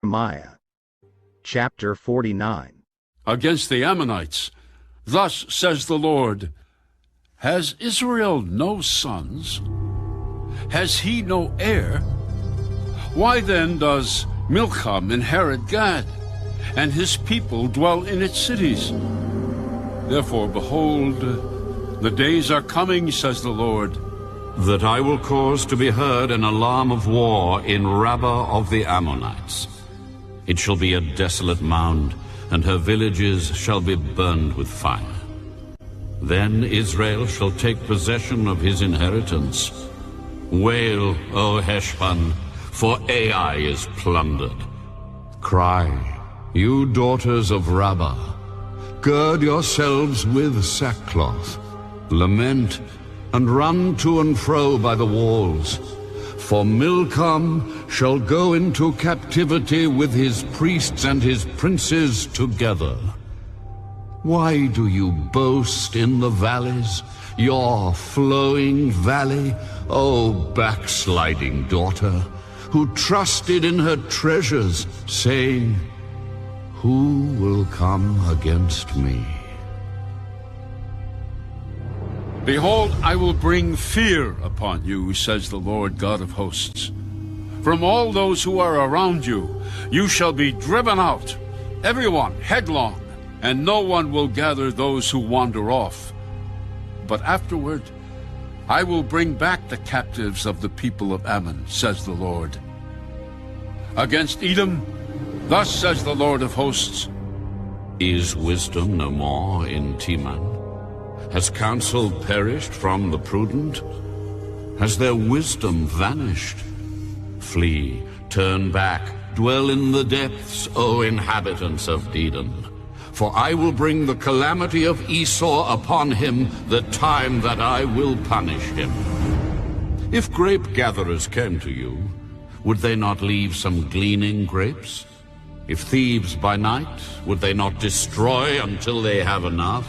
Jeremiah chapter 49. Against the Ammonites, thus says the Lord, has Israel no sons? Has he no heir? Why then does Milcom inherit Gad, and his people dwell in its cities? Therefore, behold, the days are coming, says the Lord, that I will cause to be heard an alarm of war in Rabbah of the Ammonites. It shall be a desolate mound, and her villages shall be burned with fire. Then Israel shall take possession of his inheritance. Wail, O Heshbon, for Ai is plundered. Cry, you daughters of Rabbah, gird yourselves with sackcloth. Lament, and run to and fro by the walls. For Milcom shall go into captivity with his priests and his princes together. Why do you boast in the valleys, your flowing valley, O backsliding daughter, who trusted in her treasures, saying, who will come against me? Behold, I will bring fear upon you, says the Lord God of hosts. From all those who are around you, you shall be driven out, everyone headlong, and no one will gather those who wander off. But afterward, I will bring back the captives of the people of Ammon, says the Lord. Against Edom, thus says the Lord of hosts, is wisdom no more in Teman? Has counsel perished from the prudent? Has their wisdom vanished? Flee, turn back, dwell in the depths, O inhabitants of Dedan. For I will bring the calamity of Esau upon him, the time that I will punish him. If grape gatherers came to you, would they not leave some gleaning grapes? If thieves by night, would they not destroy until they have enough?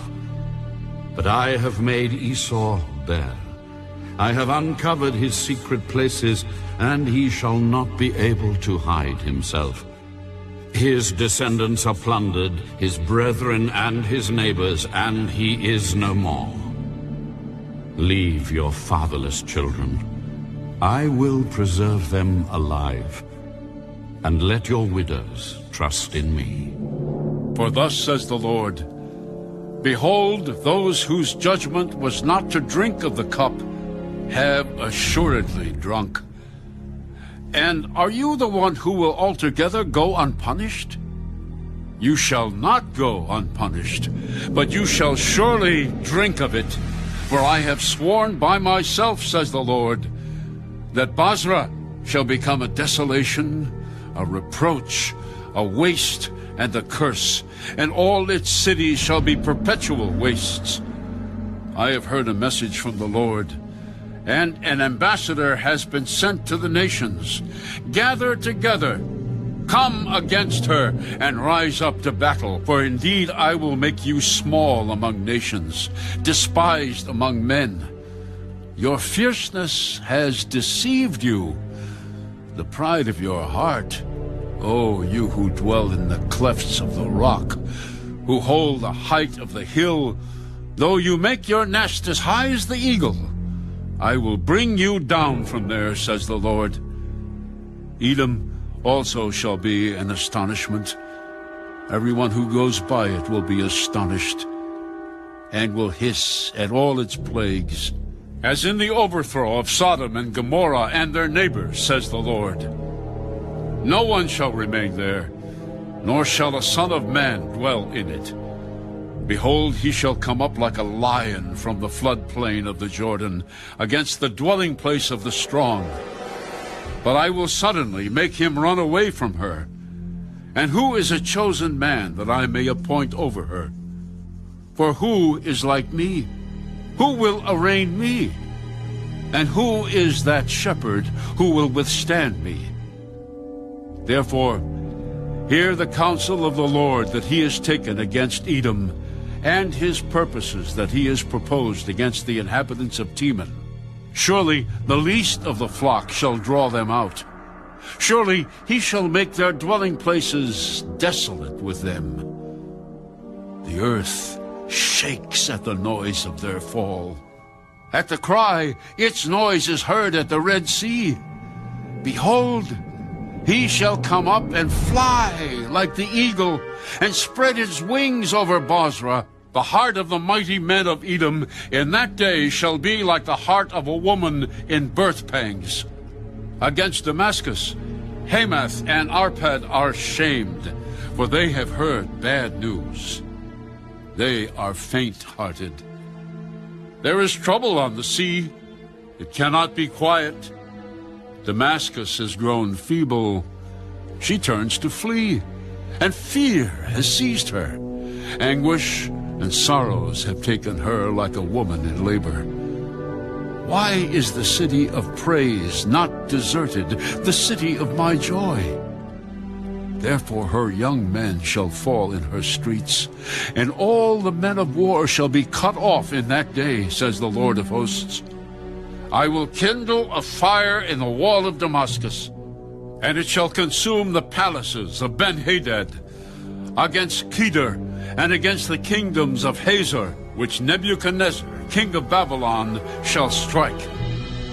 But I have made Esau bare. I have uncovered his secret places, and he shall not be able to hide himself. His descendants are plundered, his brethren and his neighbors, and he is no more. Leave your fatherless children. I will preserve them alive, and let your widows trust in me. For thus says the Lord, behold, those whose judgment was not to drink of the cup have assuredly drunk. And are you the one who will altogether go unpunished? You shall not go unpunished, but you shall surely drink of it. For I have sworn by myself, says the Lord, that Basra shall become a desolation, a reproach, a waste, and a curse, and all its cities shall be perpetual wastes. I have heard a message from the Lord, and an ambassador has been sent to the nations. Gather together, come against her, and rise up to battle. For indeed I will make you small among nations, despised among men. Your fierceness has deceived you, the pride of your heart. O you who dwell in the clefts of the rock, who hold the height of the hill, though you make your nest as high as the eagle, I will bring you down from there, says the Lord. Edom also shall be an astonishment. Everyone who goes by it will be astonished, and will hiss at all its plagues, as in the overthrow of Sodom and Gomorrah and their neighbors, says the Lord. No one shall remain there, nor shall a son of man dwell in it. Behold, he shall come up like a lion from the floodplain of the Jordan, against the dwelling place of the strong. But I will suddenly make him run away from her. And who is a chosen man that I may appoint over her? For who is like me? Who will arraign me? And who is that shepherd who will withstand me? Therefore, hear the counsel of the Lord that he has taken against Edom, and his purposes that he has proposed against the inhabitants of Teman. Surely the least of the flock shall draw them out. Surely he shall make their dwelling places desolate with them. The earth shakes at the noise of their fall. At the cry, its noise is heard at the Red Sea. Behold, he shall come up and fly like the eagle, and spread his wings over Bozrah. The heart of the mighty men of Edom in that day shall be like the heart of a woman in birth pangs. Against Damascus, Hamath and Arpad are shamed, for they have heard bad news. They are faint-hearted. There is trouble on the sea. It cannot be quiet. Damascus has grown feeble. She turns to flee, and fear has seized her. Anguish and sorrows have taken her like a woman in labor. Why is the city of praise not deserted, the city of my joy? Therefore her young men shall fall in her streets, and all the men of war shall be cut off in that day, says the Lord of hosts. I will kindle a fire in the wall of Damascus, and it shall consume the palaces of Ben-Hadad, against Kedar, and against the kingdoms of Hazor, which Nebuchadnezzar, king of Babylon, shall strike.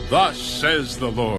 Thus says the Lord.